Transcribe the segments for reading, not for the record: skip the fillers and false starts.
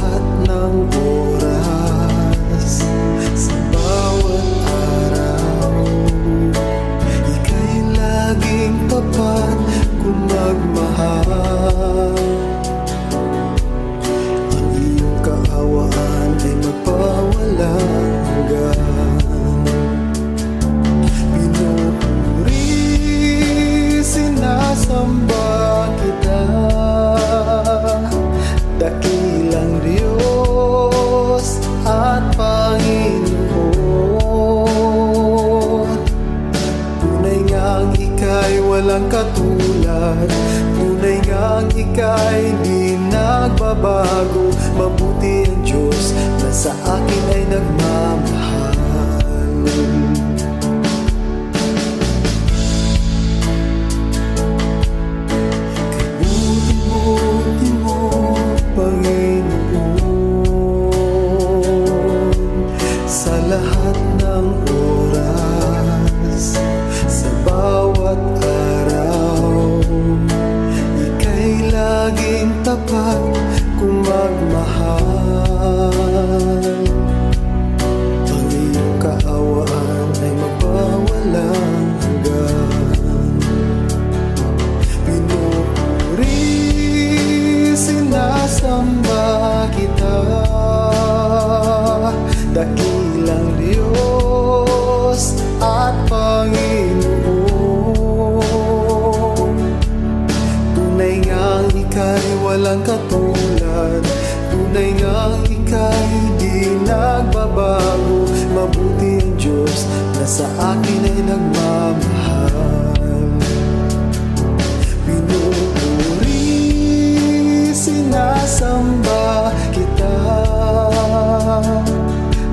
lahat ng oras, sa bawat araw, ika'y laging tapat kung magmahal. Ang iyong kaawaan ay magpawalang hanggan. Pinupuri, sinasamba kita, dakilang Diyos at Panginoon. Tunay ngang ika'y walang katulad, tunay ngang ika'y di nagbabago. Mabuti ang Diyos na sa akin ay nagmamahal. Kabuti mo, Panginoon, sa lahat ng oras, sa bawat araw, ika'y laging tapat kung magmahal. Ang iyong kaawaan ay magpawalang hanggan. Pinupuri, sinasamba kita, dakilang Diyos at Panginoon. Tunay ngang ika'y walang katulad, tunay ngang ika'y di nagbabago. Mabuti ang Diyos na sa akin ay nagmamahal. Pinupuri, sinasamba kita,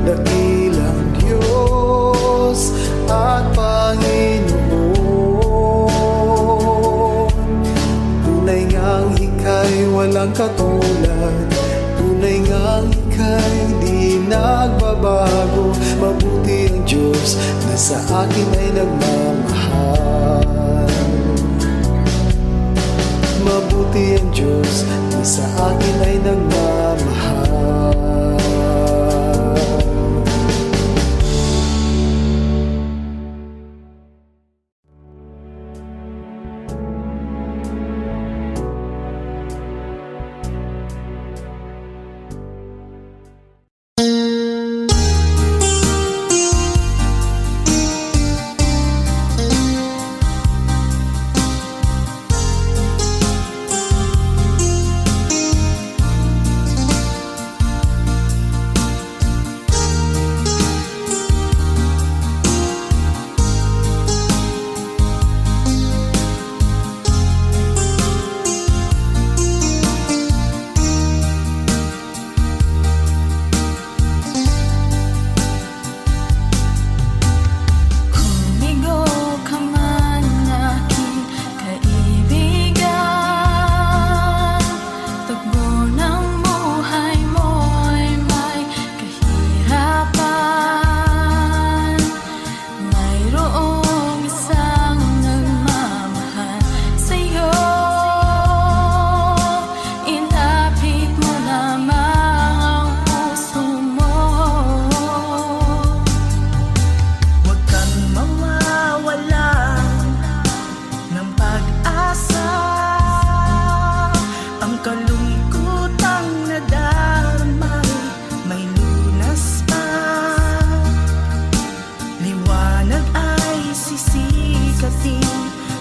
dakilang Diyos at Panginoon. Tunay ngang ika'y walang katulad, tunay ngang ika'y di nagbabago. Mabuti ang Diyos na sa akin ay nagmamahal. Mabuti ang Diyos na sa akin ay nagmamahal.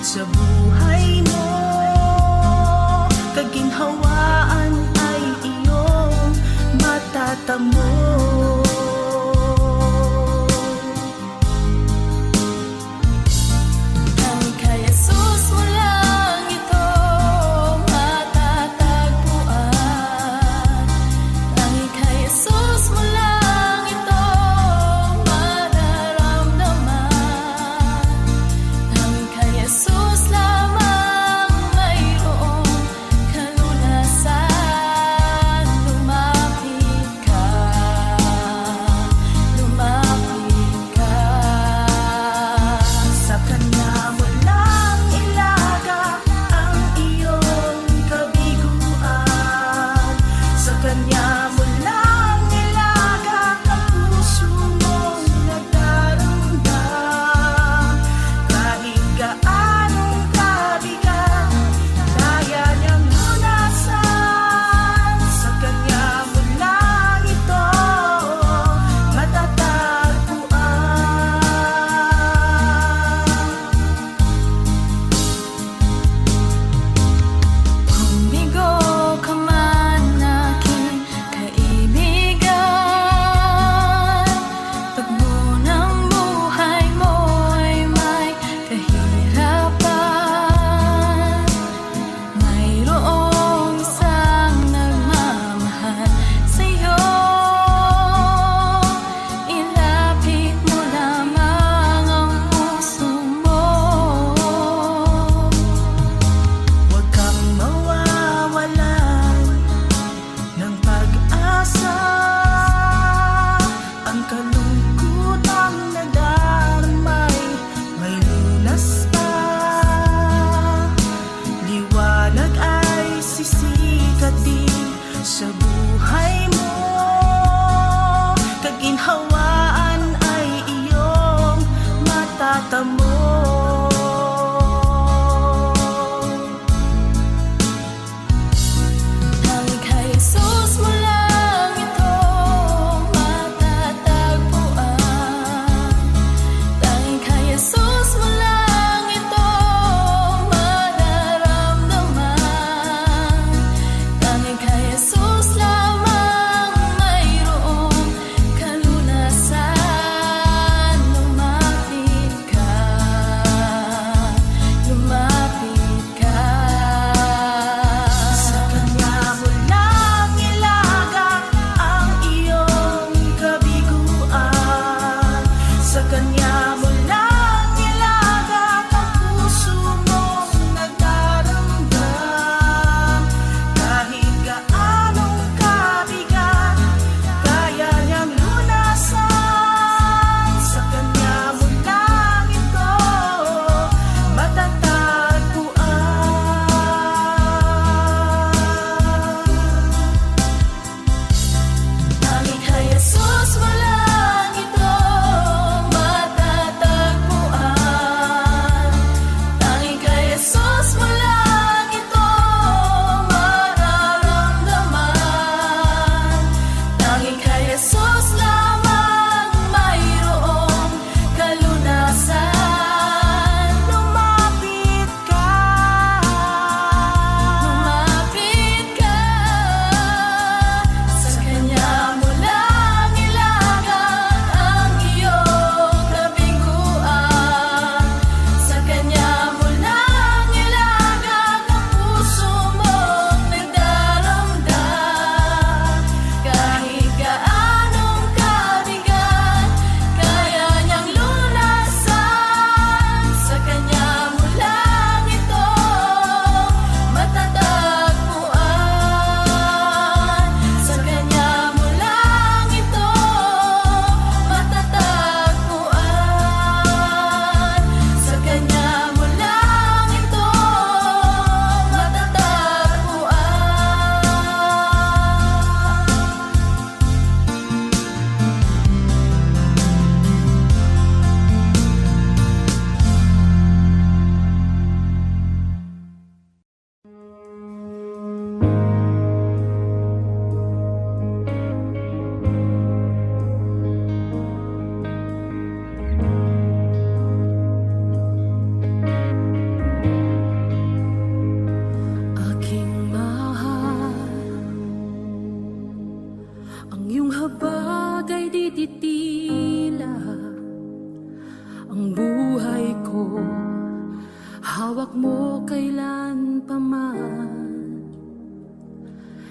Sa buhay mo, kaginhawaan ay iyong matatamo. Kalunasan, lumapit ka. buhay mo. Kaginhawaan ay iyong matatamo. Tanging kay Jesus mo lang ito matatagpuan. Tanging kay Jesus mo lang ito mararamdaman. Tanging kay Jesus lamang mayroong kalunasan. Lumapit ka, lumapit ka. Sa Kanya mo lang ilagak ang iyong kabiguan. Sa Kanya mo lang ilagak ang puso mong nagdaramdam. Kahit gaanong kabigat, kaya niyang lunasan. Sa Kanya mo lang ito matatagpuan. Tanging kay Jesus mo lang ito matatagpuan. Tanging kay Jesus mo lang ito mararamdaman. Tanging kay Jesus lamang mayroong kalunasan. Lumapit ka, lumapit ka. Sa Kanya mo lang ilagak ang iyong kabiguan. Sa Kanya mo lang ilagak ang puso mong nagdaramdam. Kahit gaanong kabigat, kaya niyang lunasan. Sa Kanya mo lang ito matatagpuan. Sa Kanya mo lang ito matatagpuan. Sa Kanya mo lang ito aking mahal. Ang iyong habag ay di titila. Ang buhay ko hawak mo kailan pa man.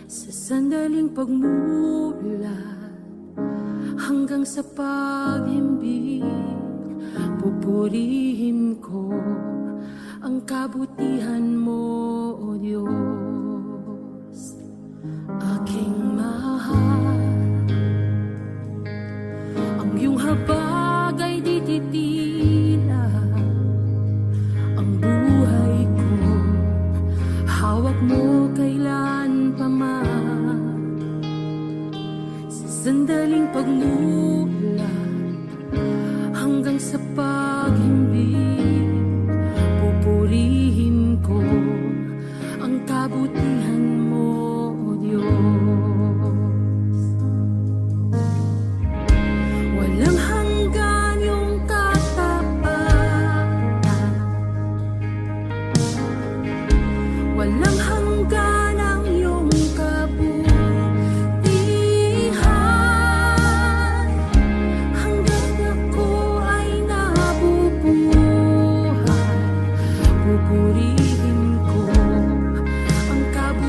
Sa sandaling pagmulat hanggang sa paghimbing, pupurihin ko ang kabutihan mo, O Diyos. Aking mahal, ang iyong habag ay di titila. Ang buhay ko hawak mo kailan pa man. Sa sandaling pagmulat hanggang sa paghimbing, pupurihin ko ang kabutihan mo, O Diyos. Walang hanggan yung katapatan, walang hanggan ang iyong kabutihan. Hanggang ako ay nabubuhay, pupurihin ko ang kabutihan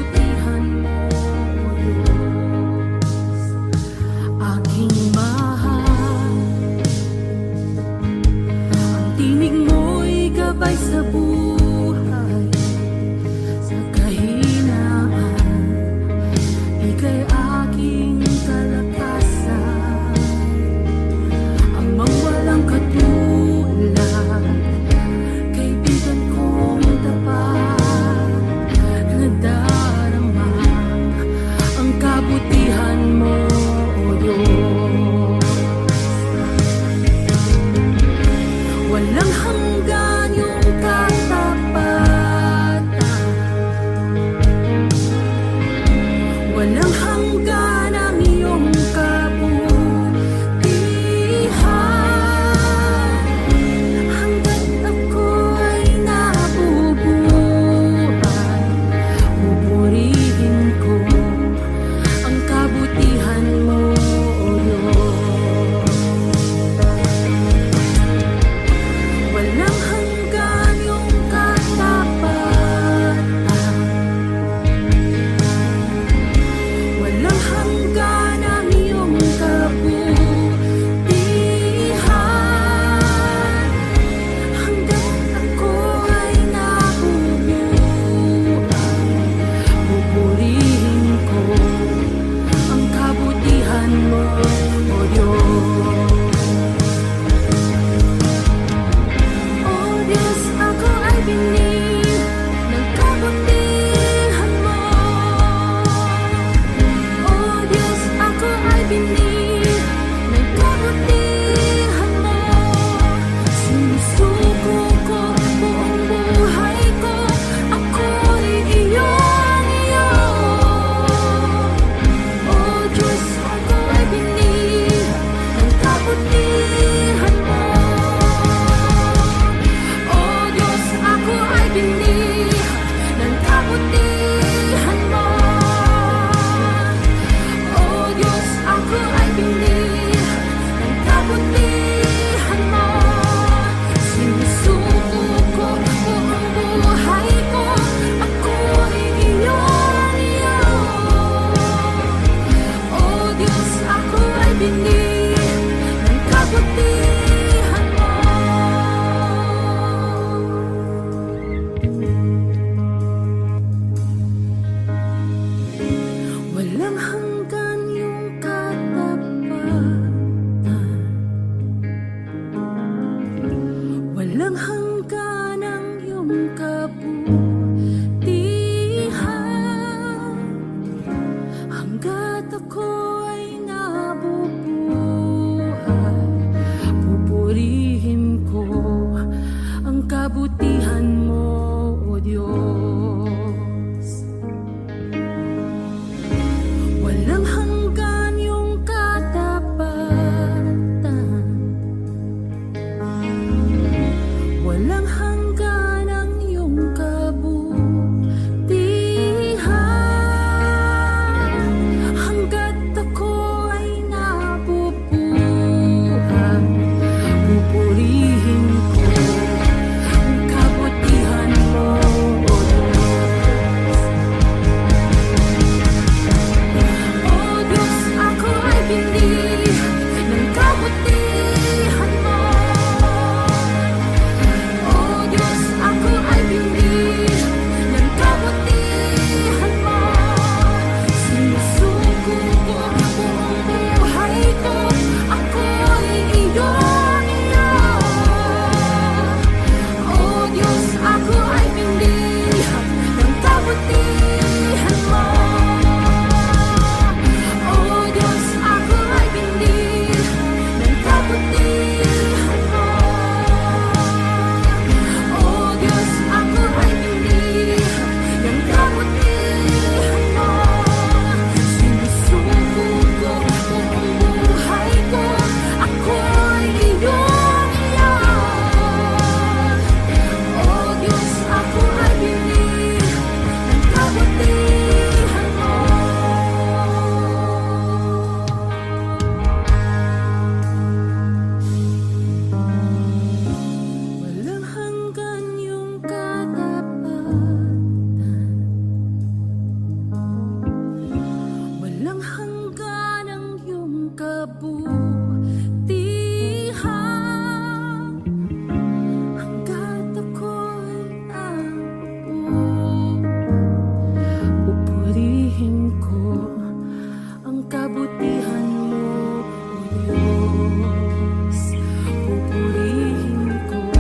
kabutihan hanggat ako'y nabuo. Pupurihin ko ang kabutihan mo, O Diyos. Pupurihin ko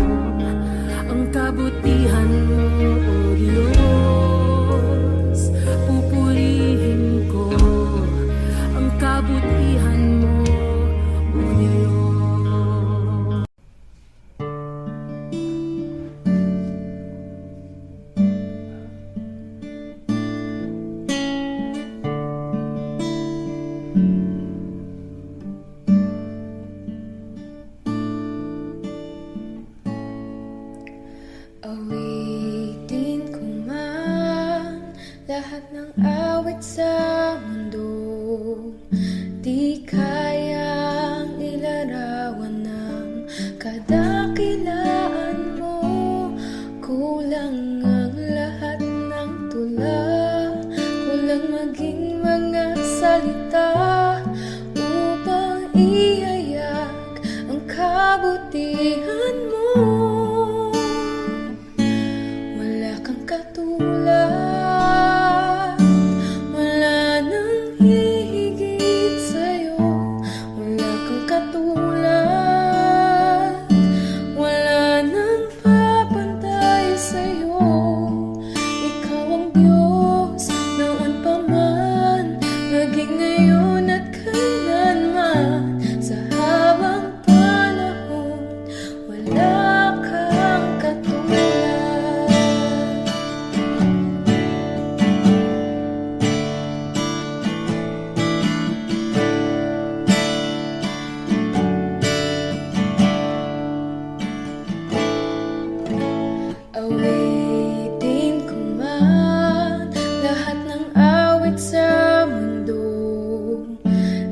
ang kabutihan mo, O Diyos. Pupurihin ko ang kabutihan mo, O Diyos. Awitin ko man lahat ng awit sa mundo, di kayang ilarawan ng kadakilaan mo. Kulang ang lahat ng tula, kulang maging mga salita upang ihayag ang kabutihan mo. Wala kang katulad, wala nang hihigit sa'yo. Wala kang katulad, wala nang papantay sa'yo. Ikaw ang Diyos noon pa man, maging ngayon at kailanman. Sa habang panahon, wala kang katulad. Awitin ko man lahat ng awit sa mundo,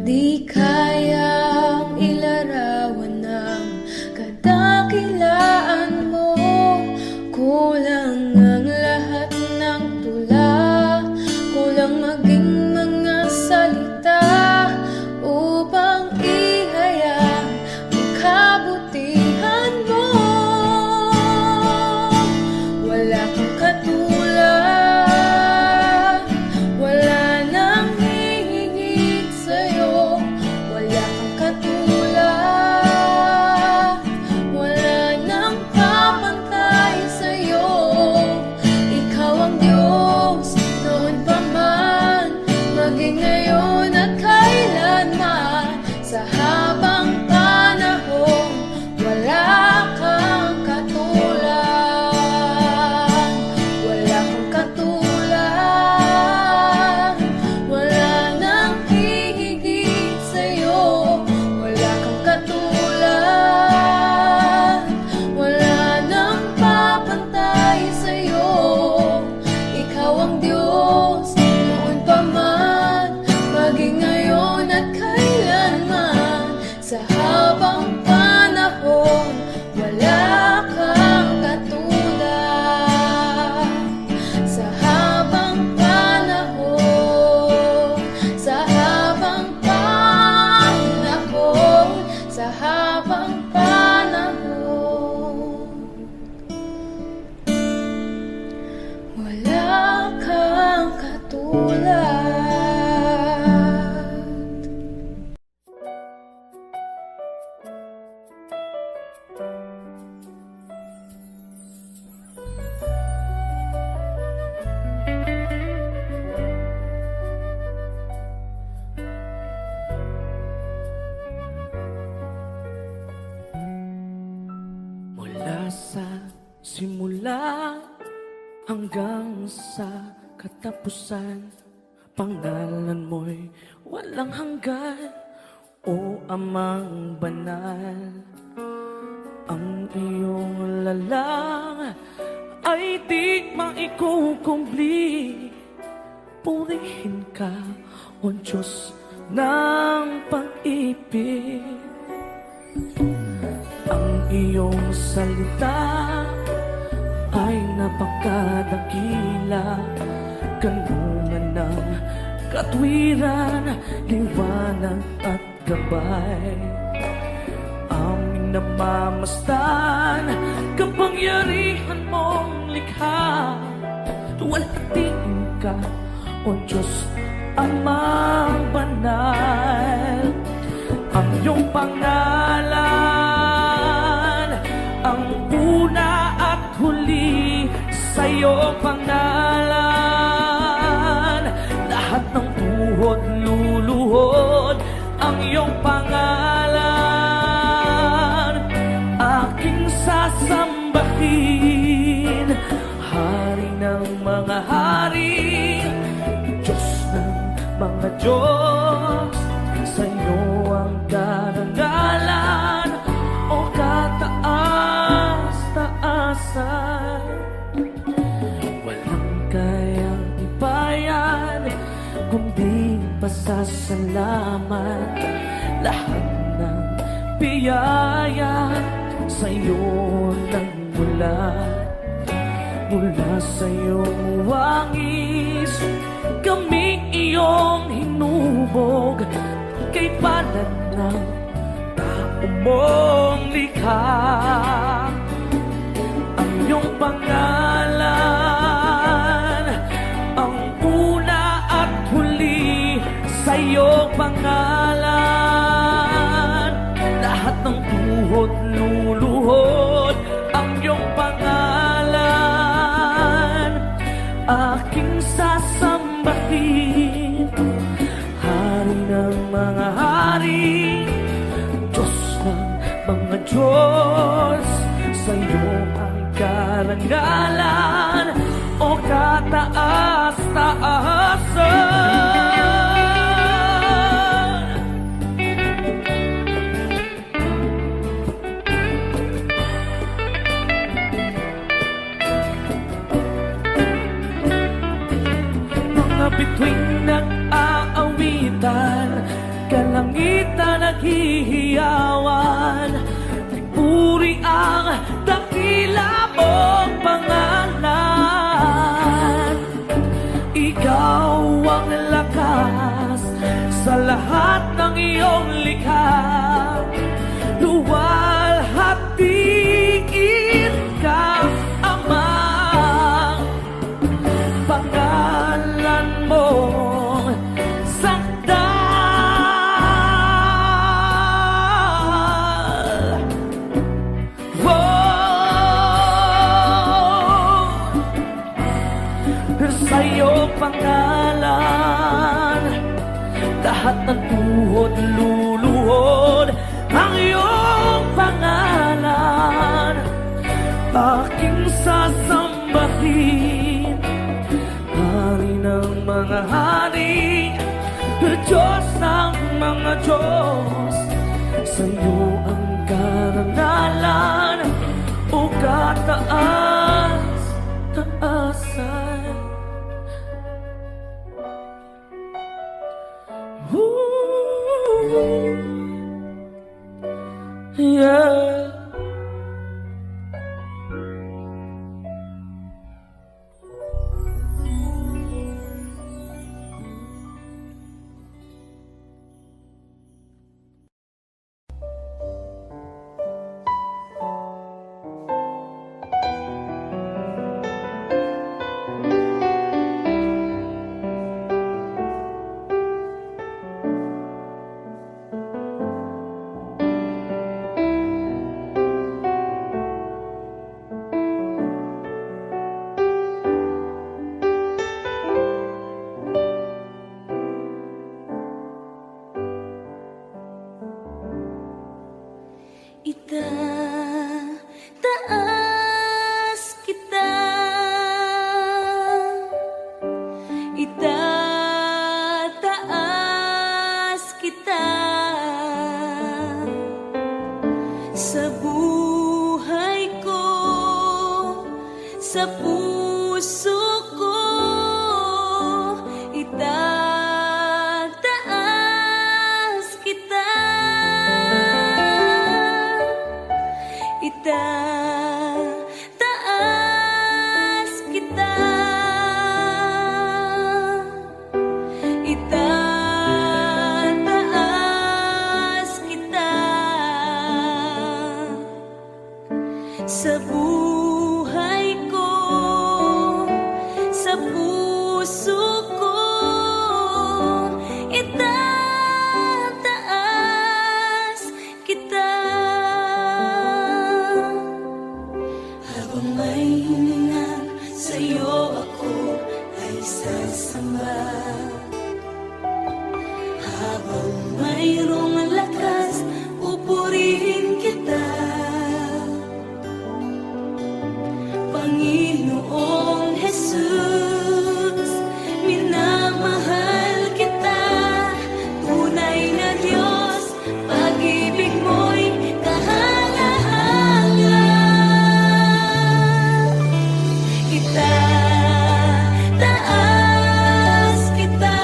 di kayang ilarawan ng kadakilaan mo. Kulang ang lahat ng tula, kulang maging mga salita upang ihayag ang kabutihan mo. Wala kang katulad, wala nang hihigit sa'yo. Wala kang katulad, wala nang papantay sa'yo. Ikaw ang Diyos noon pa man, maging ngayon at kailanman. Sa habang panahon, wala kang katulad. Wala kang katulad, wala nang hihigit sa'yo. Wala kang katulad, wala nang papantay sa'yo. Ikaw ang Diyos noon pa man, maging ngayon at kailanman. Sa habang panahon, wala kang katulad. Sa habang panahon, sa habang panahon, sa habang panahon, wala kang katulad. Mula sa simula hanggang sa katapusan, pangalan mo'y walang hanggan, O Amang banal. Ang iyong lalang ay di maikukumpli. Purihin ka, O Diyos ng pag-ibig. Ang iyong salita ay napakadakila, kanungan ng katwiran, liwanag at gabay. Aming namamastan, kapangyarihan mong likha. Tuwalhatiin ka, O Diyos, Amang banal. Ang iyong pangalan, ang una at huli, sa iyong pangalan. Lahat ng tuhod luluhod, ang iyong pangalan. Aking sasambahin, Hari ng mga hari, Diyos ng mga Diyos. Sa iyo ang karangalan, O kataas-taasan. Walang kayang ibayan, kundi pasasalamat. Lahat ng biyaya sa iyo nagmula. Mula sa iyong wangis, kaming iyong hinubog. Kay palad ng tao mong likha. Ang iyong pangalan, ang una at huli, sa iyong pangalan. Lahat ng tuhod luluhod, ang iyong pangalan. Aking sasambahin, Hari ng mga hari, Diyos ng mga Diyos. Sa iyo ang karangalan, O kataas-taasan. Bituin nag-aawitan, kalangitan naghihiyawan. Puri ang dakila mong pangalan. Ikaw ang lakas sa lahat ng iyong likha. Luwalhatiin ka, Ama. Pangalan mo sakdal. Sa iyong pangalan, lahat ng tuhod luluhod, ang iyong pangalan. Aking sasambahin, Hari ng mga hari, Diyos ng mga Diyos. Sa iyo ang karangalan, O kataas-taasan. Yeah. Itataas kita, itataas kita sa buhay ko, sa puso ko. Itataas kita, itataas kita, itataas sa buhay ko, sa puso ko, itataas kita. Habang may hininga sa'yo ako ay sasamba, habang mayroong lakas pupurihin kita. Panginoong Jesus, minamahal kita. Tunay na Diyos, pag-ibig mo'y kahanga-hanga. Itataas kita.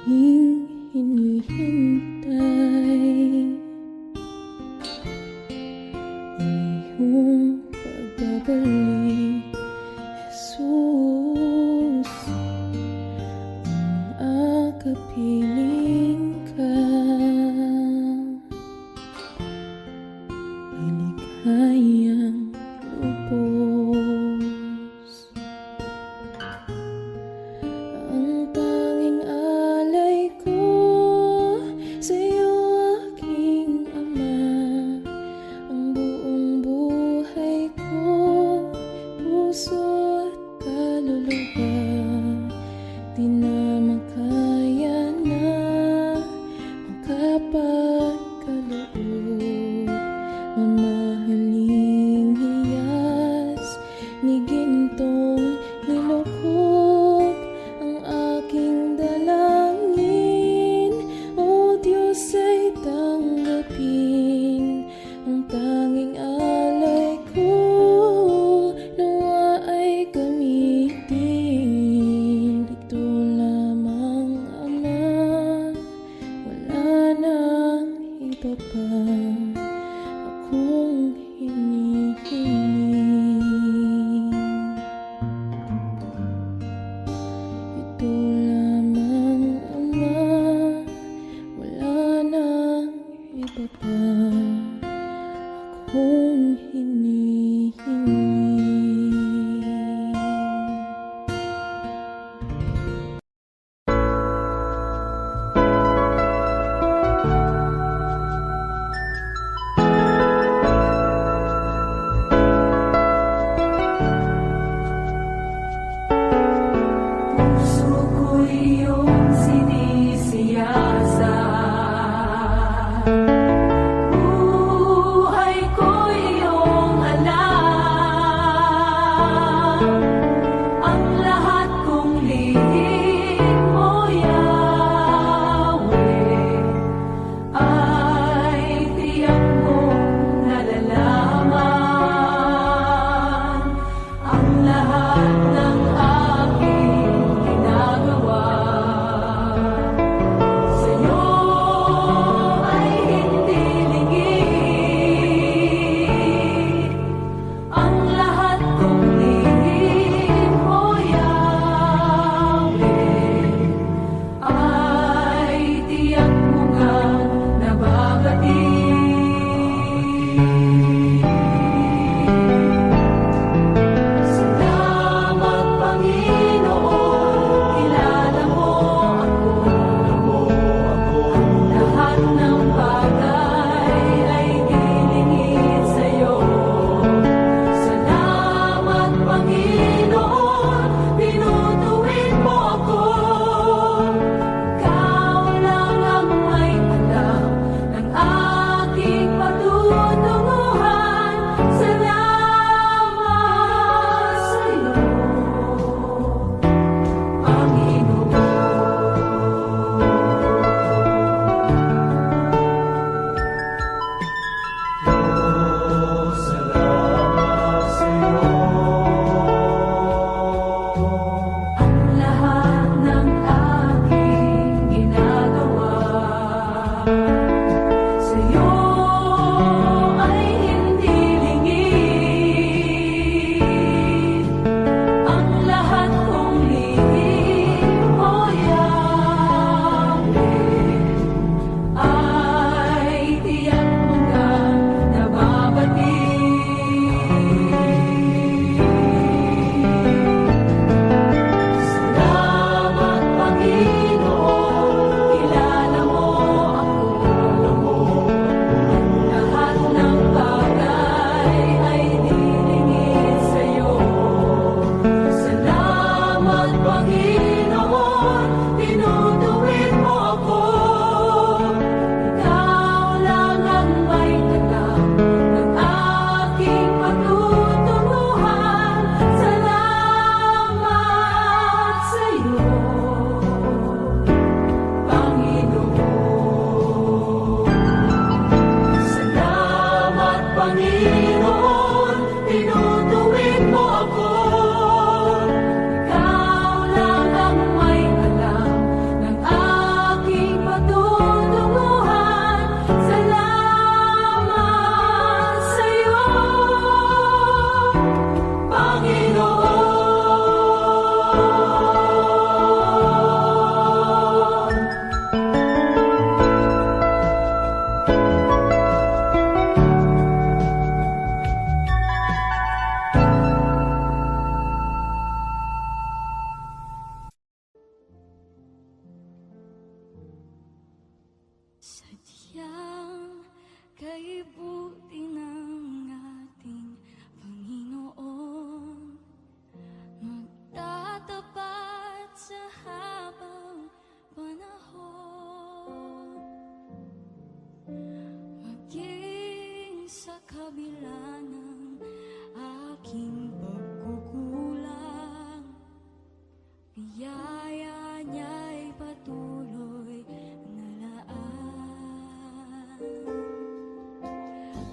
aking hinihintay ang iyong pagbabalik, Jesus. Ang akapiling ka ay ligayang lubos. Ang tanging alay ko sa'yo, aking Ama, ang buong buhay ko, puso at kaluluwa, di na makaya na kabila ng aking pagkukulang. Biyaya niya'y patuloy nalaan.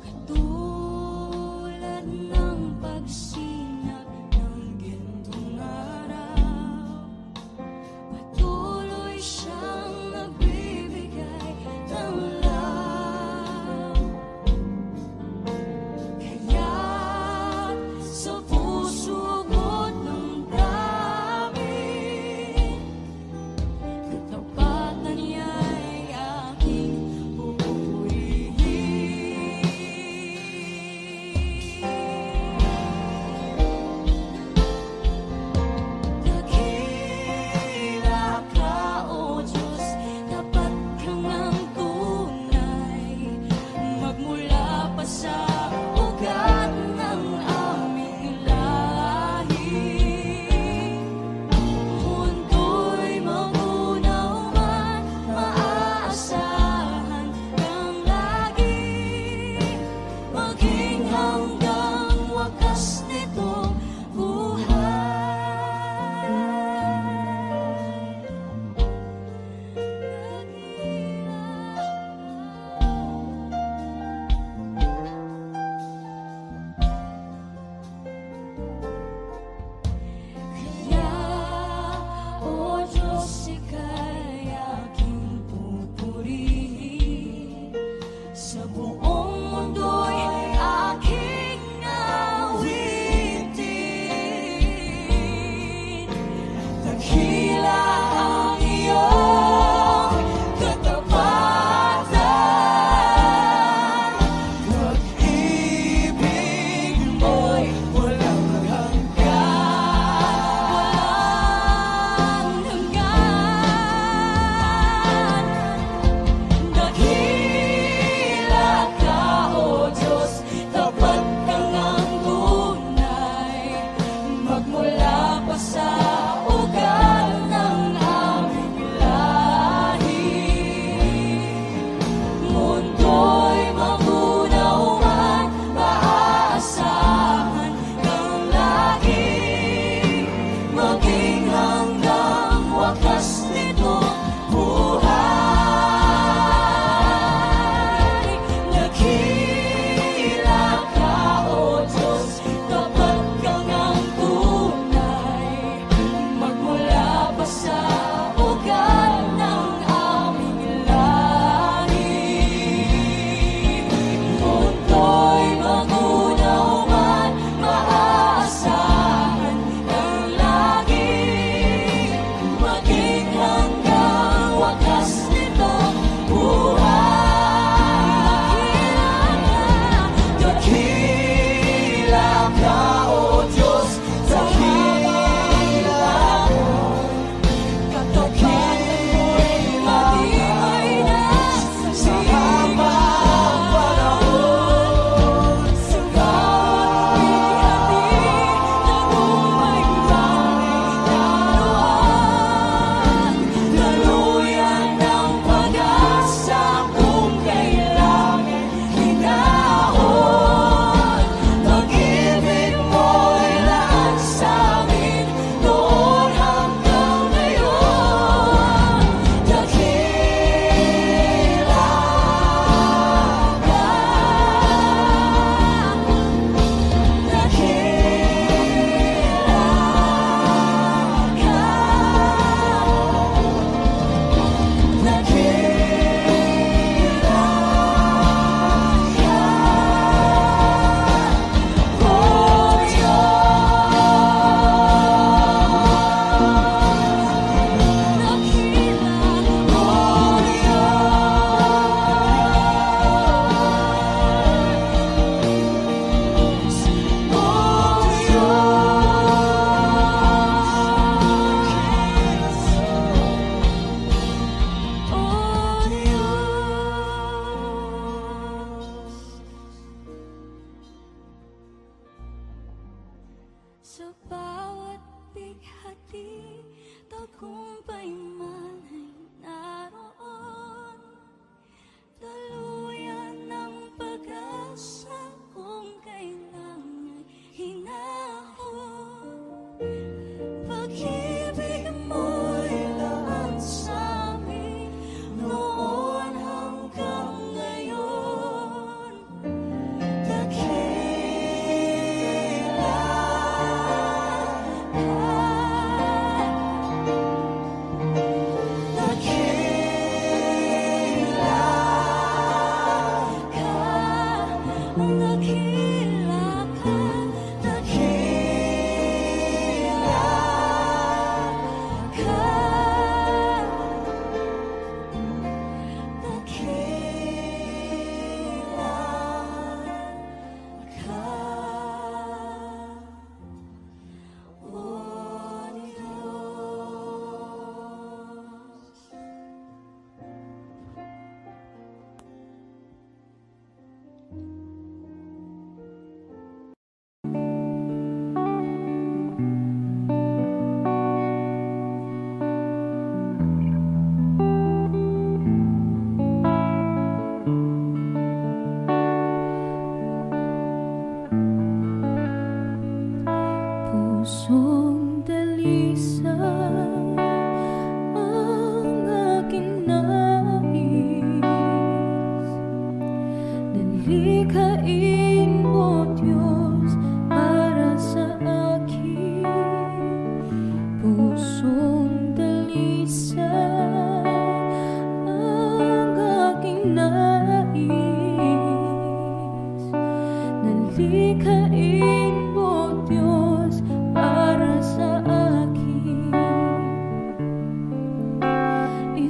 Katulad ng pagsinag ng gintong araw, patuloy siyang nagbibigay ng love.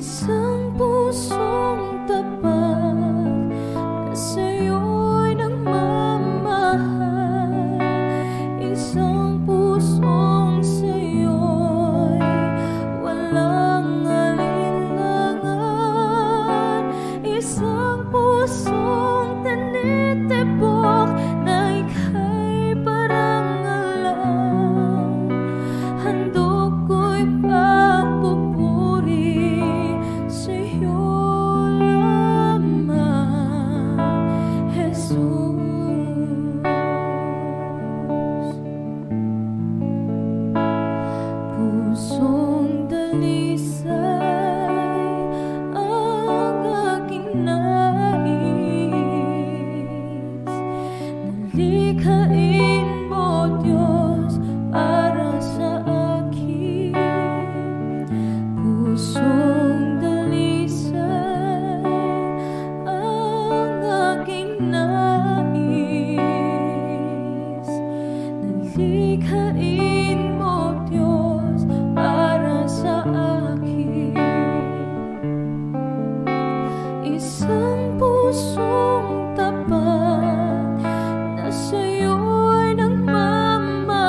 Isang pusong tapat na sa'yo'y nagmamahal. Isang pusong sa'yo'y walang alinlangan. Isang pusong tinitibok na ika'y parang alam. Handog ko'y pagpupuri sa'yo lamang, Jesus. Pusong dalisay ang aking nais. Nalikhain mo, Diyos, para sa akin. Pusong dalisay ang aking nais. Nalikhain mo, Diyos, para sa akin. Isang pusong tapat na sa'yo'y nagmamahal.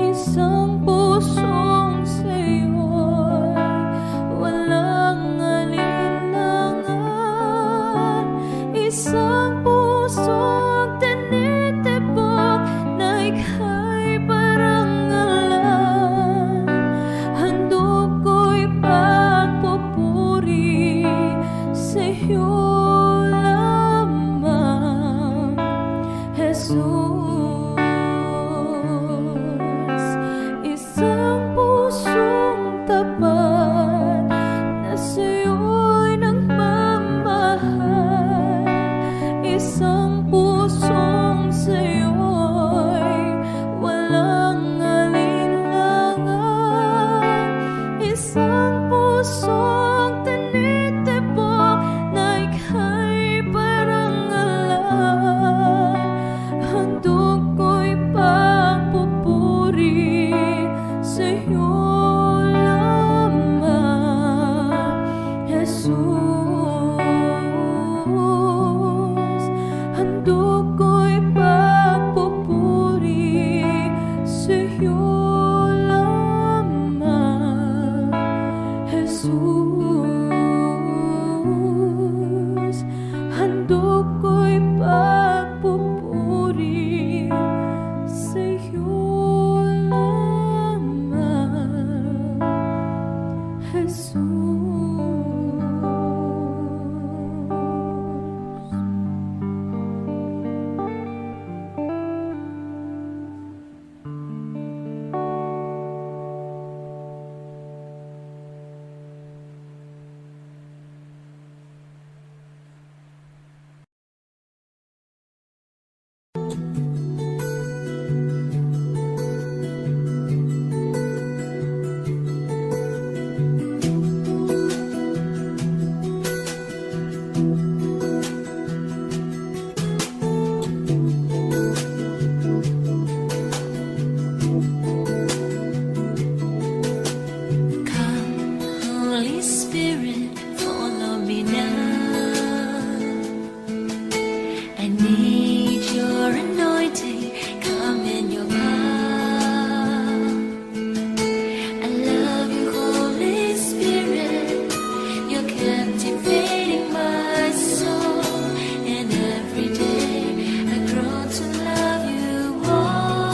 Isang pusong sa'yo'y walang alinlangan. Isang pusong tinitibok na ika'y parang alam. Handog ko'y pagpupuri sa'yo lamang, Jesus. Isang pusong tapat na sa'yo'y nagmamahal. Isang pusong sa'yo'y walang alinlangan. Isang pusong tinitibok na ika'y parang alam. Handog ko'y pagpupuri sa'yo lamang, Jesus. Handog ko'y pagpupuri sa'yo lamang, Jesus. Handog ko'y pagpupuri sa'yo lamang, Jesus. Come, Holy Spirit, follow me now. I need your anointing, come in your power. I love you, Holy Spirit, you're captivating my soul. And every day I grow to love you more.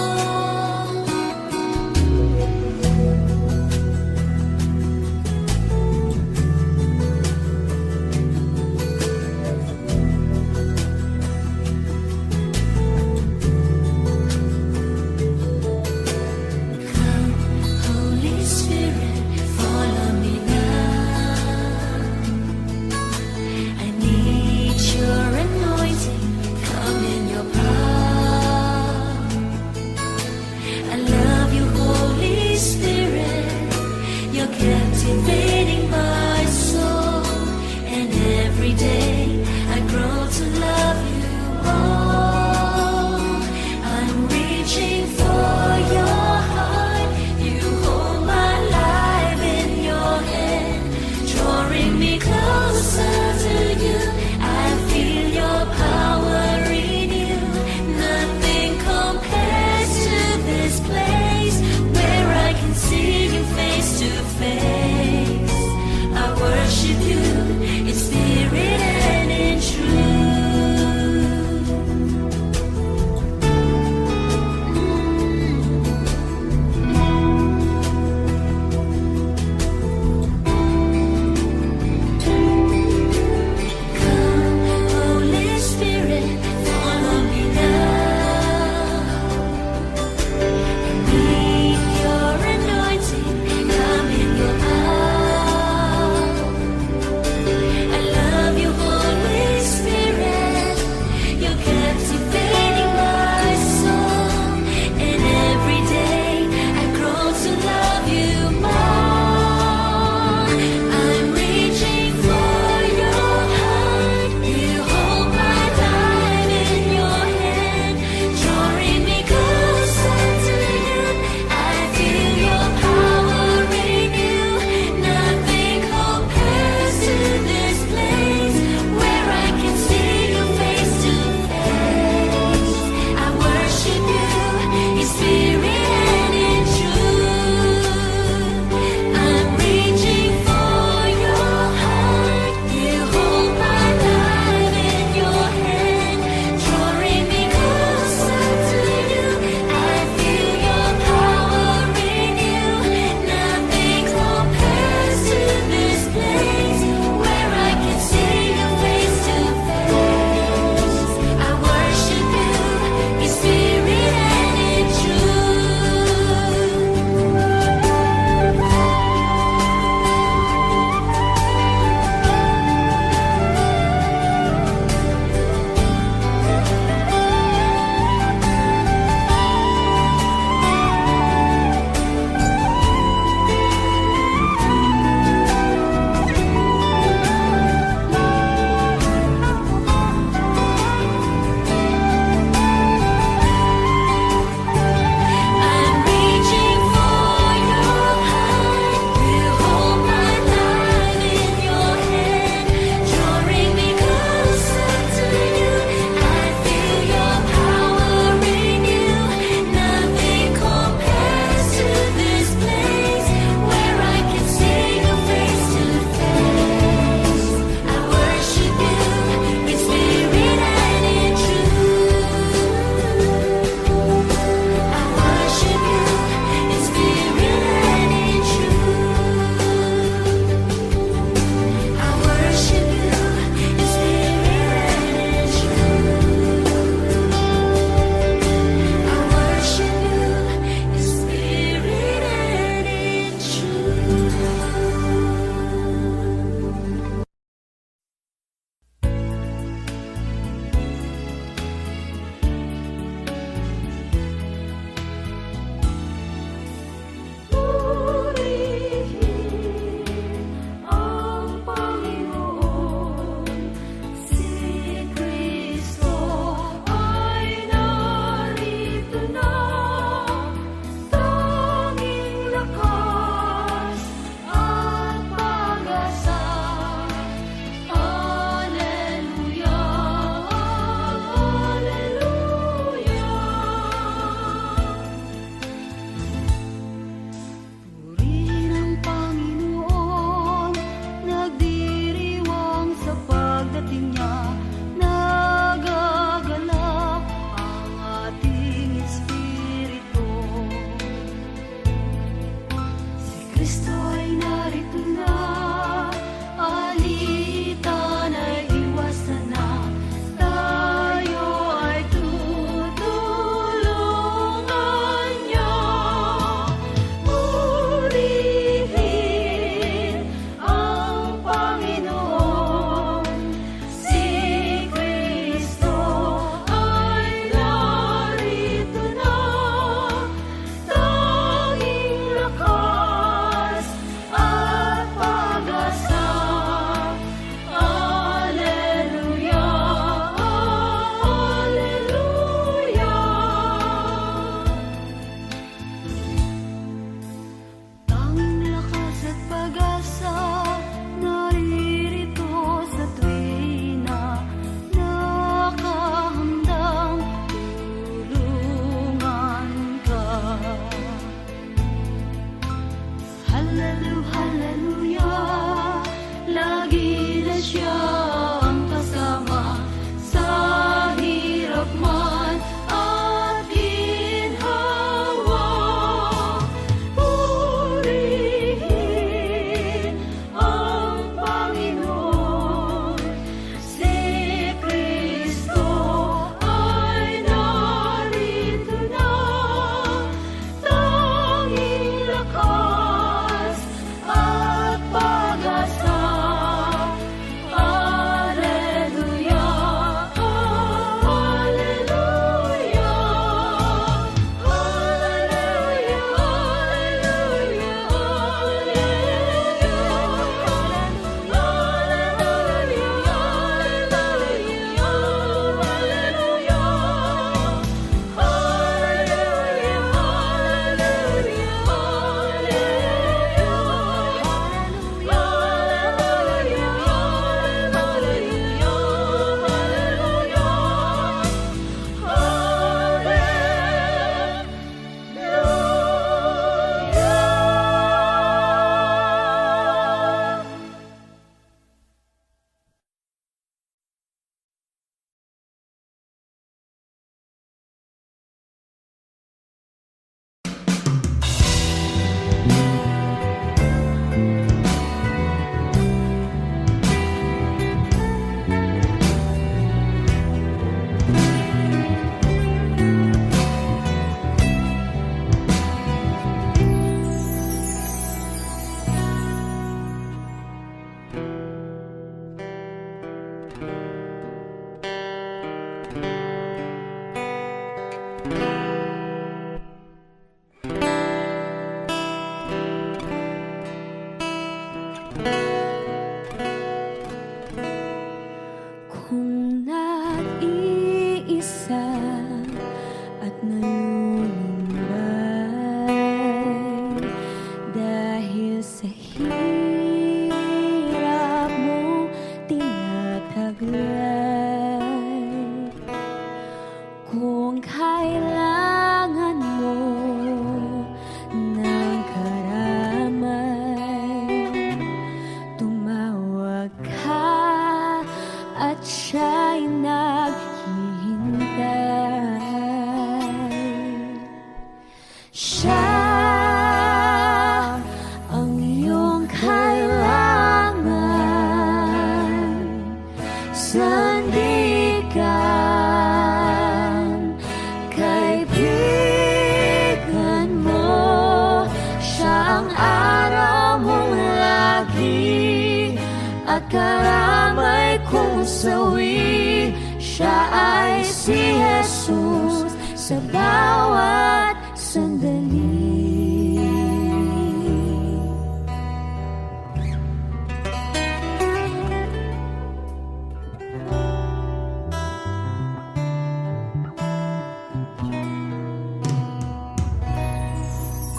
at karamay kong sawi. Siya ay si Jesus sa bawat sandali.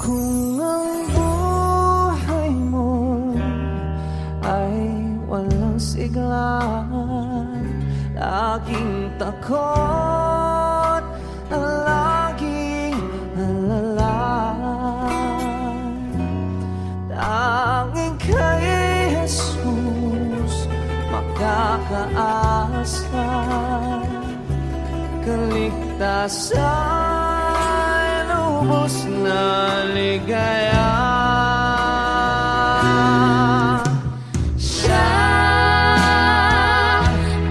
Kung ang buhay mo ay walang sigla, laging takot at laging alala, tanging kay Jesus makakaasa, kaligtasan, lubos na ligaya. Siya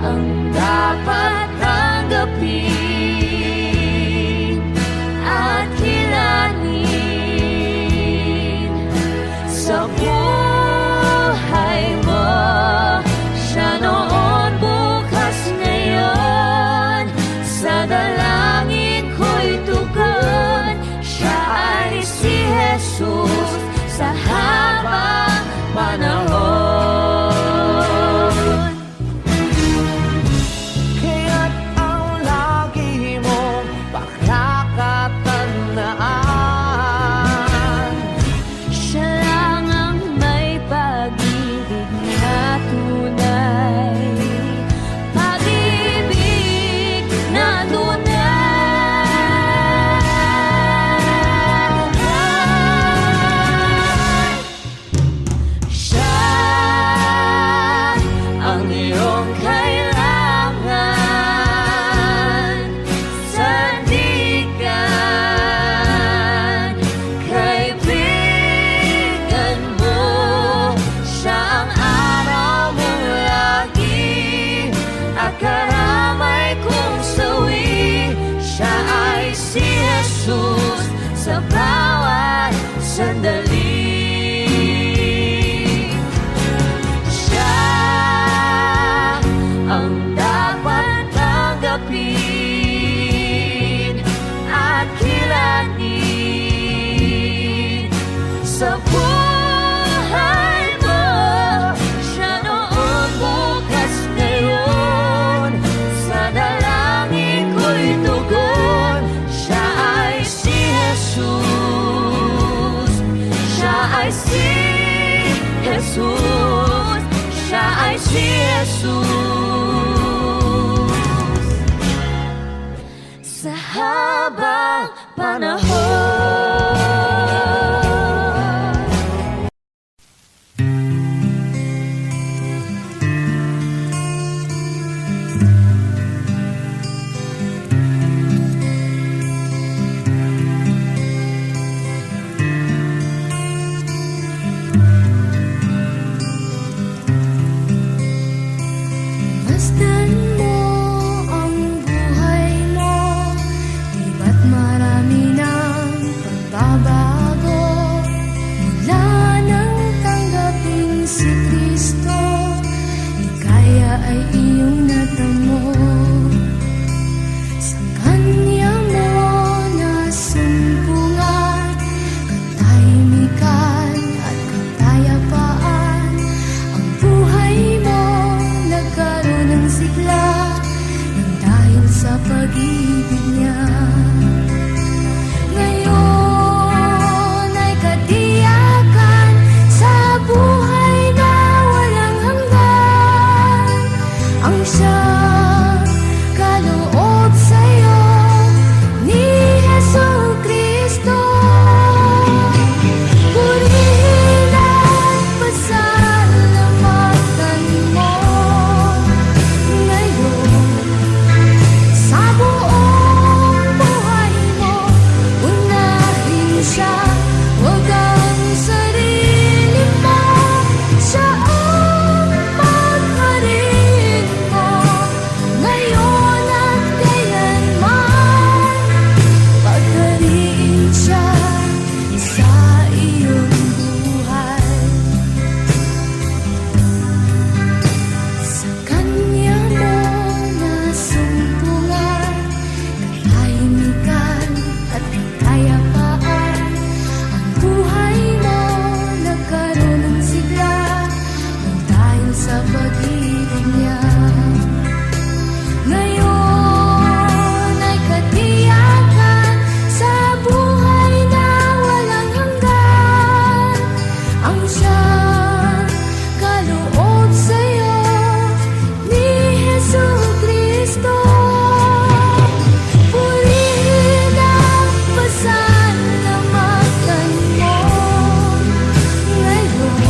ang dapat tanggapin at kilanin sa buhay mo. Siya noon, bukas, ngayon, sa dalangin ko'y tugon. Siya ay si Jesus sa habang panahon. Kaya't ang lagi mong pakakatandaan, Siya lang ang may pag-ibig na tunay, pag-ibig na tunay. Siya ang iyong kailangan, sandigan, kaibigan mo. Siya ang araw mong lagi at karamay kong sawi. Siya ay si Jesus sa bawat sandali. Siya ang dapat tanggapin at kilanin sa buhay mo. Siya noon, bukas, ngayon, sa dalangin ko'y tugon. Siya ay si Jesus. Siya ay si Jesus. Siya ay si Jesus sa habang panahon. Masdan mo ang buhay mo, di ba't marami ng pagbabago? Mula nang tanggapin si Kristo, ligaya ay iyong natamo. Sa Kanya mo nasumpungan, katahimikan at kapayapaan. Ang buhay mo nagkaroon ng sigla nang dahil sa pag-ibig niya. Ngayon ay katiyakan sa buhay na walang hanggan. Ang siyang kaloob sa'yo ni Jesucristo. Purihin at pasalamatan mo ngayon sa buong sa pag-ibig niya. Ngayon ay katiyakan sa buhay na walang hanggan. Ang siyang kaloob sa'yo ni Jesucristo. Purihin ang pasalamatan mo ngayon.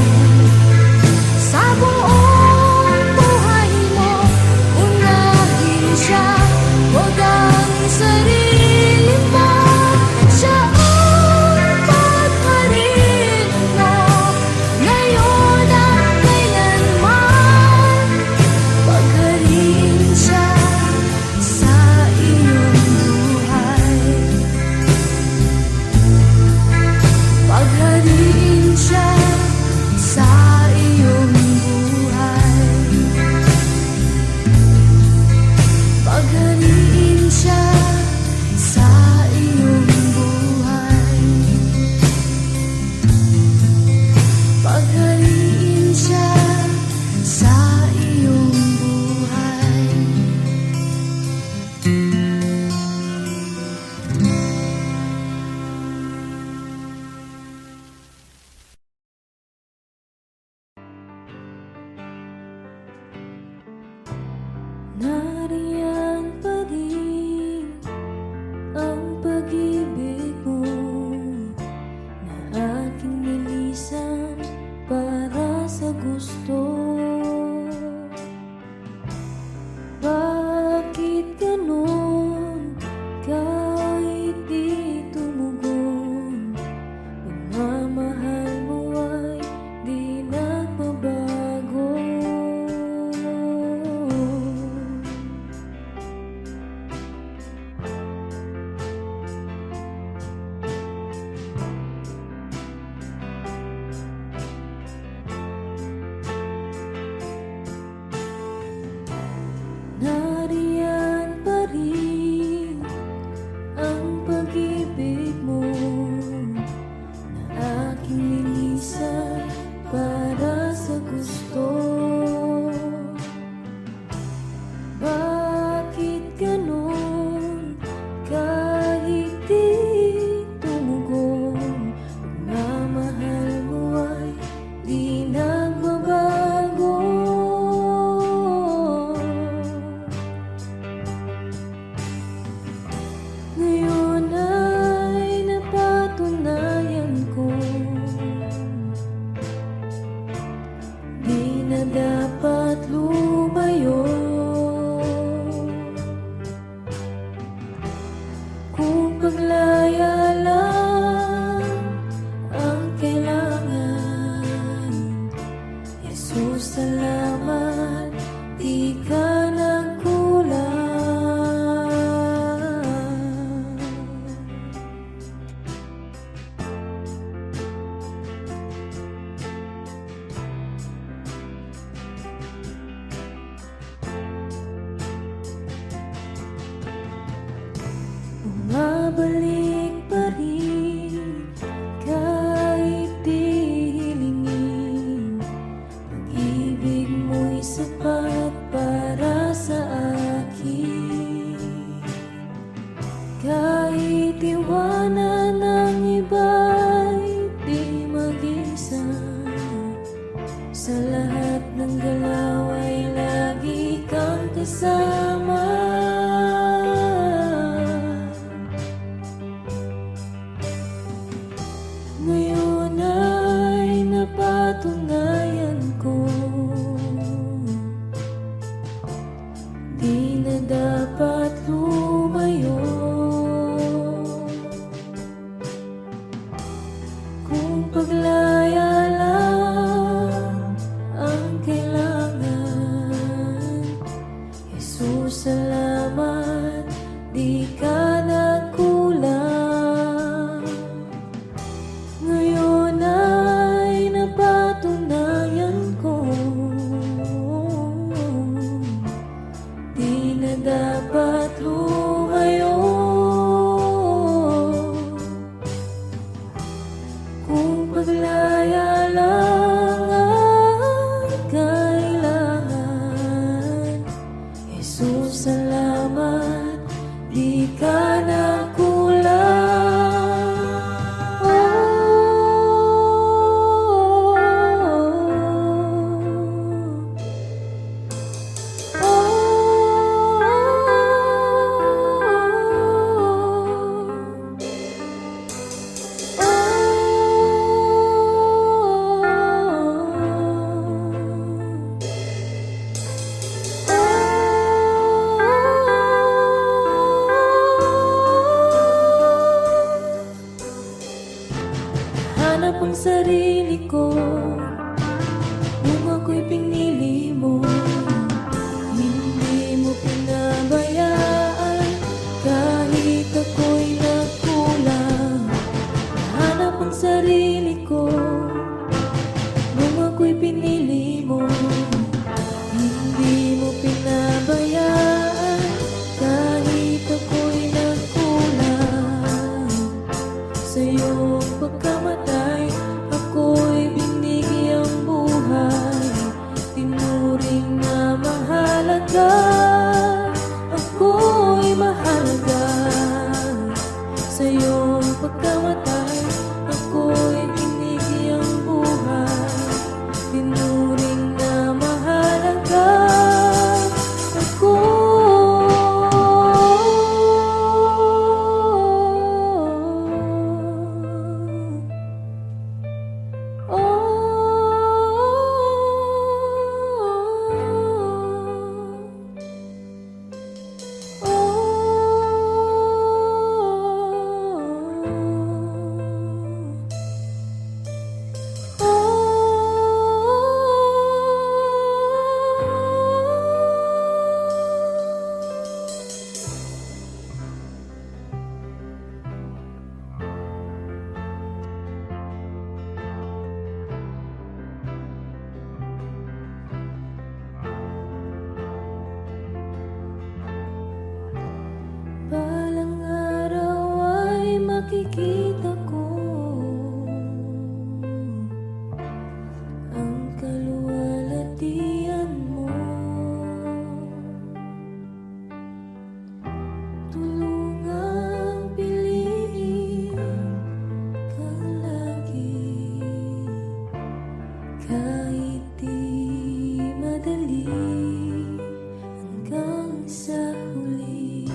Sa buong buhay mo, unahin siya, huwag ang sarili mo. Siya ang pagparin mo, ngayon at kailanman. Pagharin siya sa iyong buhay. Pagharin siya sa iyong buhay. Pagharin siya sa iyong buhay. Pagharin siya sa iyong buhay. Nariyan pa rin ang pag-ibig mo na aking nilisan para sa gusto. Bakit ganon kahit di tumugon? Pagmamahal mo ay di nagbabago. Nariyan pa rin ang pag-ibig mo na aking nilisan para sa gusto. Bakit ganon kahit di tumugon? Pagmamahal mo ay di nagbabago. Ngayon ay napatunayan ko, di na dapat lumayo. Kung paglaya lang ang kailangan, Jesus, salamat, di ka nagkulang. Bumabalik pa rin kahit di hilingin. Pag-ibig mo'y sapat para sa akin. Kahit iwanan ng iba'y di mag-isa, sa lahat ng galaw ay lagi kang kasama. Ngayon ay napatunayan ko, mahalaga, ako'y mahalaga. Sa iyong pagkamatay, ako'y binigyang buhay. Tinuring na mahalaga ako. Balang araw ay makikita ko ang kaluwalhatian mo. Tulungang piliin ka lagi, kahit di madali, hanggang sa huli.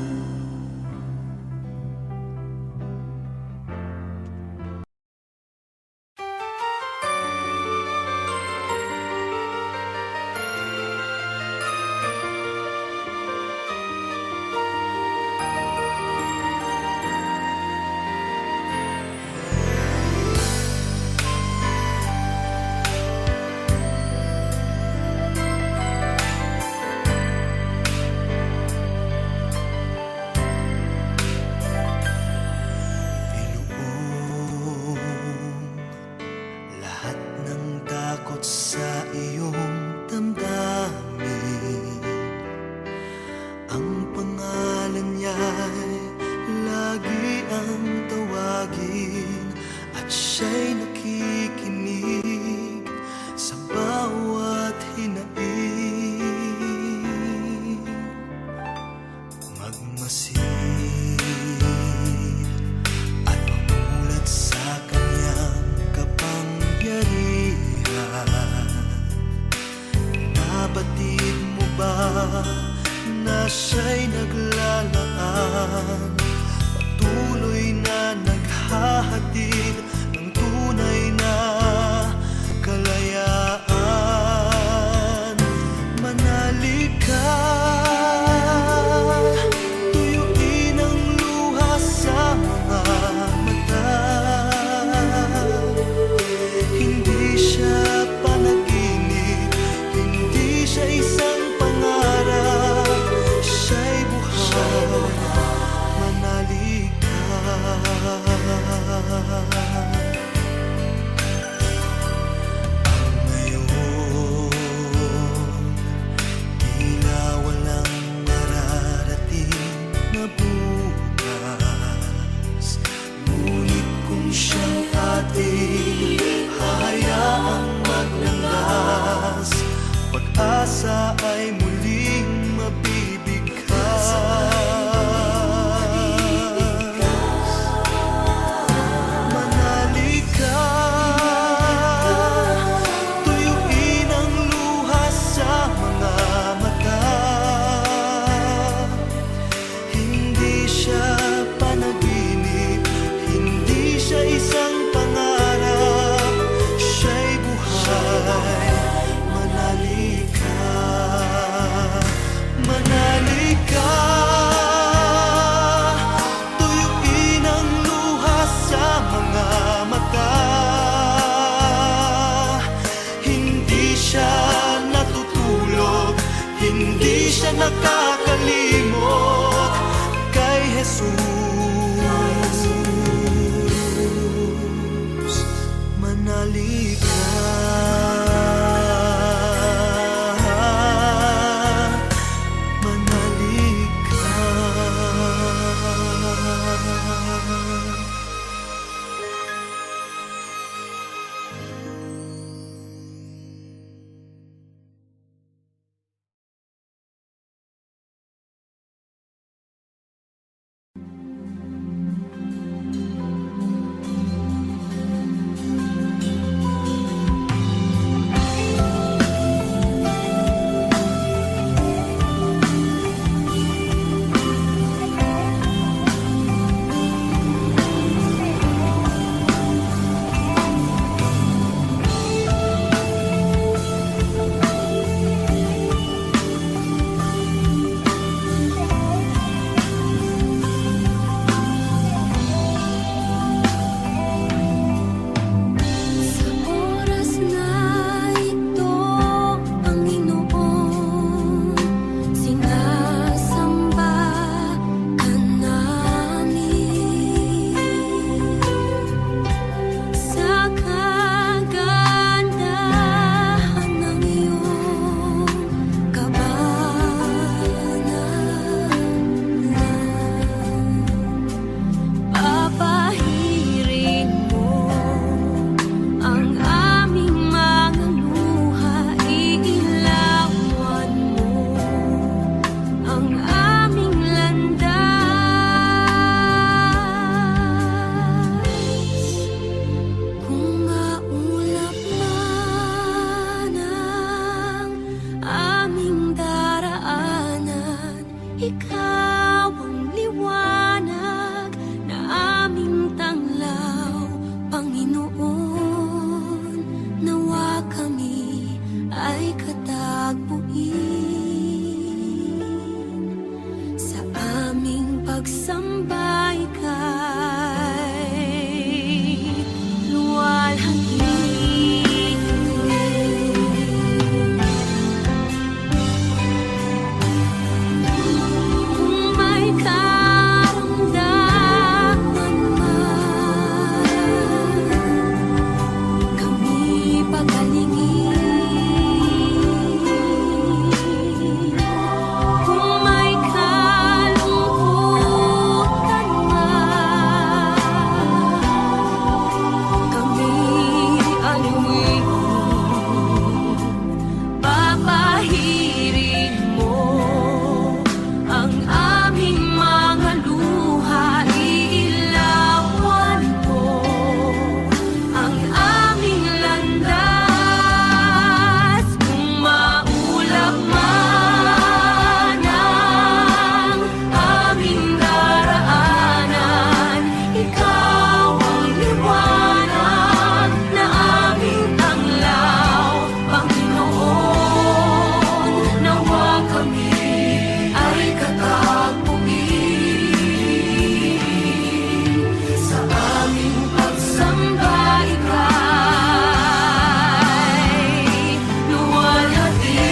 Lahat ng takot sa iyong damdamin, ang pangalan niya'y lagi ang tawagin, at siya'y nakikinig sa bawat hinaing. Magmasid at mamulat sa kanyang kapangyarihan. Nabatid mo ba na siya'y naglalaan, patuloy na naghahatid ng tunay na kalayaan? Manalig ka, tuyuin ang luha sa mga mata. Hindi siya panaginip, hindi siya isang pangarap, siya'y buhay. Manalig ka. Ang ngayon, tila walang mararating na bukas, ngunit kung siyang ating hahayaang maglangas, pag-asa ay muling mabibigkas. Manalig ka, tuyuin ang luha sa mga mata. Hindi siya panaginip, hindi siya isang pangarap, siya'y buhay. Manalig ka, manalig ka, tuyuin ang luha sa mga mata. Hindi siya natutulog, hindi siya nakakalimot kay Jesus. Manalig ka. Ikaw ang liwanag na aming tanglaw, Panginoon. Nawa kami ay katagpuin sa aming pagsambay kay luwalhati. Kung may karamdaman man, kami pagalingin. Kung may kalungkutan man, kami aliwin. Papahirin mo ang aming mga luha, iilawan mo ang aming landas. Kung maulap man ang aming daraanan, ikaw ang liwanag na aming tanglaw, Panginoon. Nawa kami ay katagpuin sa aming pagsamba ika'y luwalhati.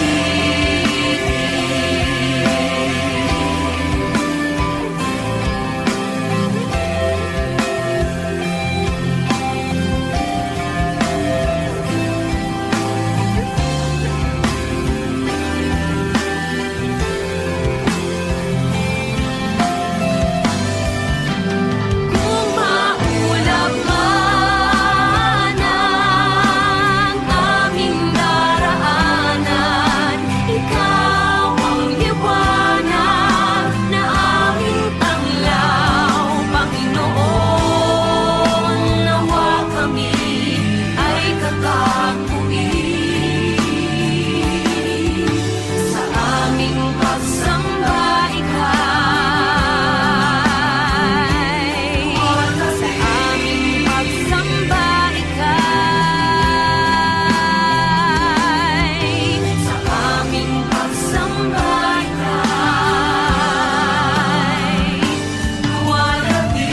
Kung maulap man ang aming daraanan, ikaw ang liwanag na aming tanglaw, Panginoon. Nawa kami ay katagpuin sa aming pagsamba ika'y, sa aming pagsamba ika'y, sa aming pagsamba ika'y luwalhati.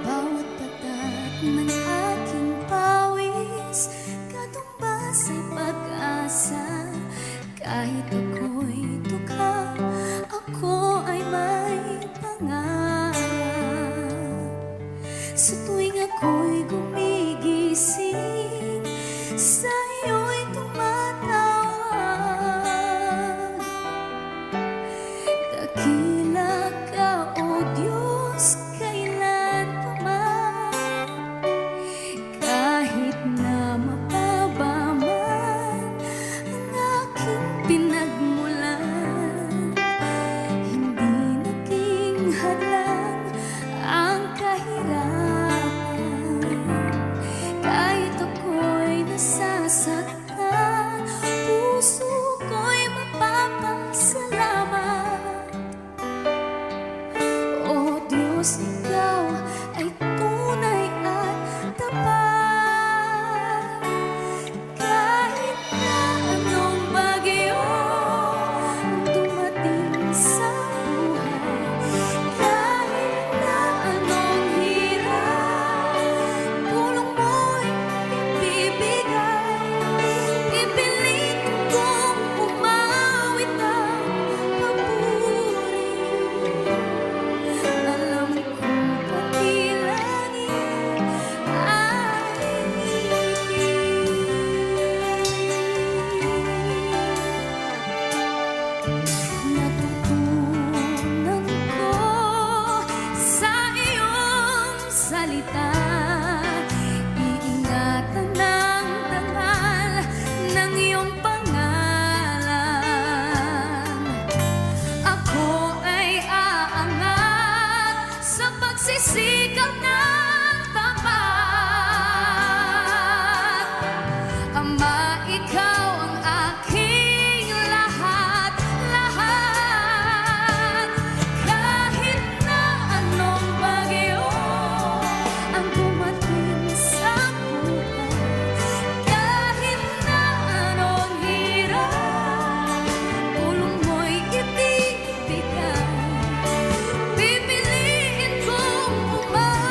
Bawat tatak ng aking pawis, katumbas ay pag-asa. Kahit ako'y tuka, ako ay may pangarap. Sa tuwing ako'y gumigising, sa iyo'y tumatawag. Dakila ka, O Diyos, kailan pa man. Kahit na mababa man ang aking pinagmulan, hindi naging hadlang ang kahirapan. Kahit ako'y nasasaktan, puso ko'y mapapasalamat. magsikap ng tapat. Ama, ikaw ang aking lahat-lahat. Kahit na anong bagyo ang dumating sa buhay, kahit na anong hirap tulong mo'y ibibigay, pipiliin kong umasa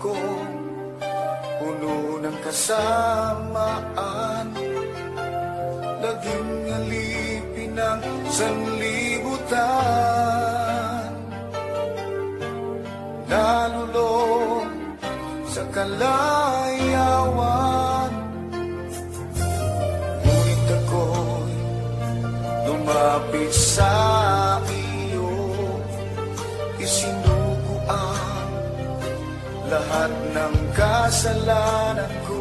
ako puno ng kasamaan, naging alipin ng sanlibutan, nalulong sa kalayawan. Ngunit ako'y lumapit sa iyo, isinugo ang lahat ng kasalanan ko,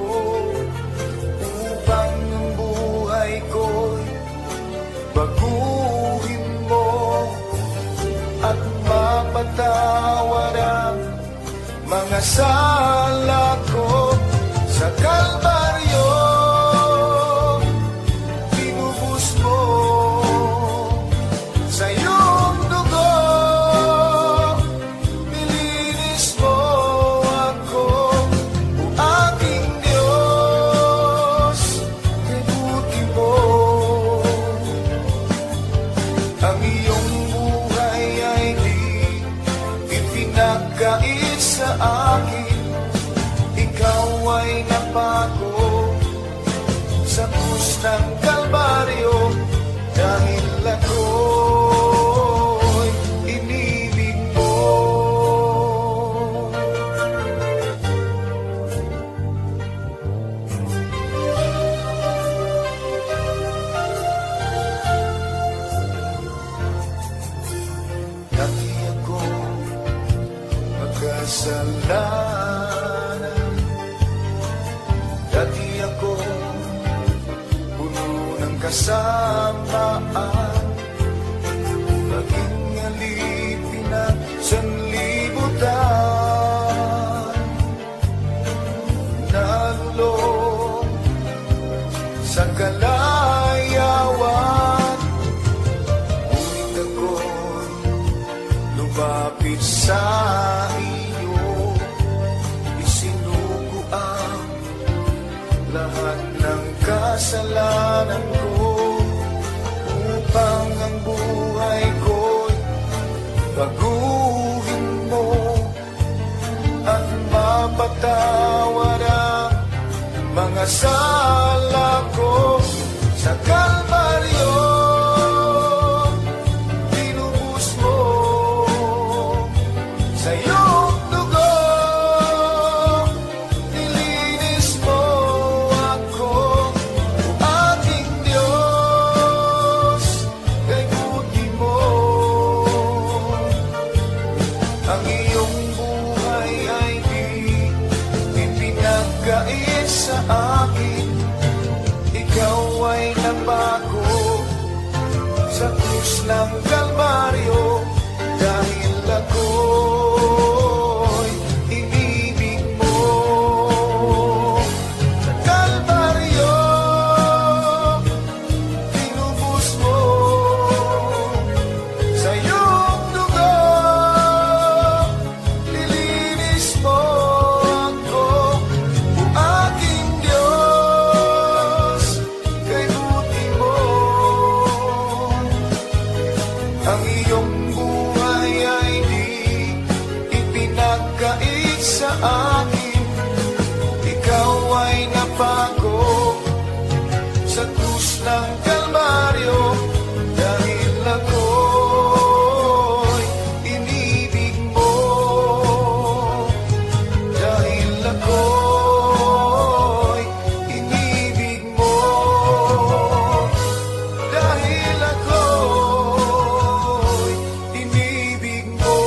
upang ang buhay ko'y baguhin mo at mapatawad ang mga sala ko. Sa Kalbaryo binubus mo sa iyong dugo, nilinis mo ako, o aking Diyos, kay buti mo. Ang iyong buhay ay di ipinagkait sa akin, ikaw ay napako sa krus ng Kalbaryo, dahil ako'y inibig mo. Dati ako magkasalanan, dati ako puno ng kasamaan, naging alipin ng sanlibutan, nalulong sa kalayawan. Ngunit ako'y lumapit sa iyo, isinugo ang lahat ng kasalanan ko, upang ang buhay ko'y baguhin mo at mapatawad ang mga sala ko. Sa Kalbaryo binubus mo sa iyong dugo, nilinis mo ako, o aking Diyos, kay buti mo. Ang iyong buhay ay di ipinagkait sa akin, ikaw ay napako sa krus ng Kalbaryo, dahil ako'y inibig mo. Sa Kalbaryo binubus mo sa iyong dugo, nilinis mo ako, o aking Diyos, kay buti mo. Ang iyong buhay ay di ipinagkait sa akin, ikaw ay napako sa krus ng Kalbaryo, dahil ako'y inibig mo, dahil ako'y inibig mo, dahil ako'y inibig mo.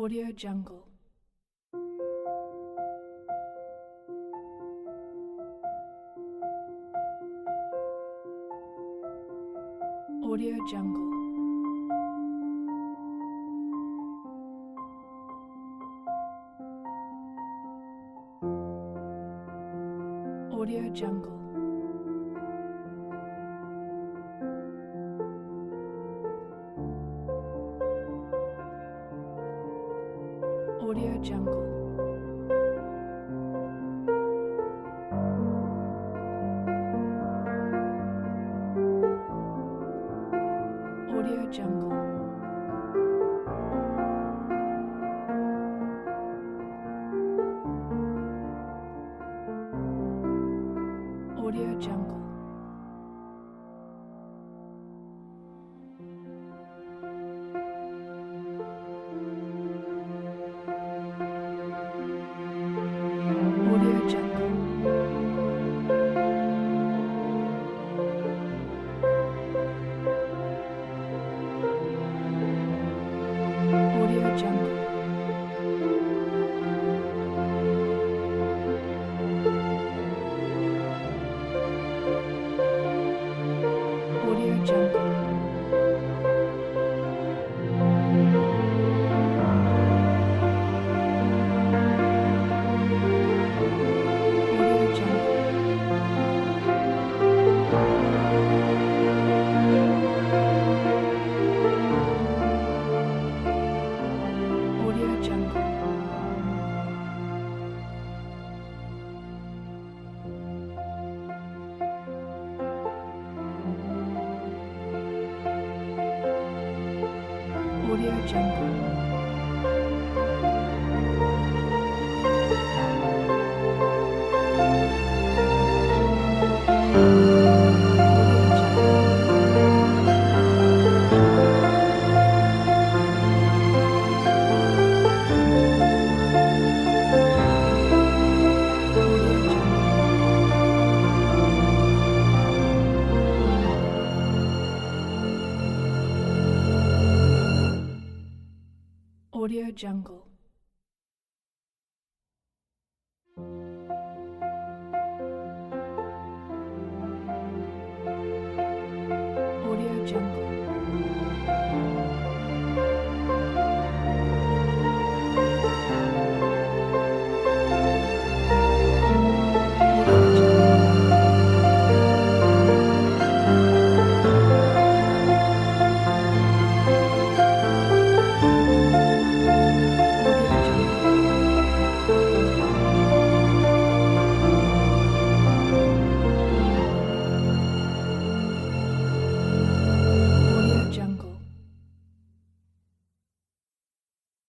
Audio Jungle. Audio Jungle. Audio Jungle. Audio Jungle. Audio Jungle. Audio Jungle. Audio Jungle. Audio Jungle. Audio Jungle. Audio Jungle. Audio Jungle. Audio Jungle. Audio Jungle.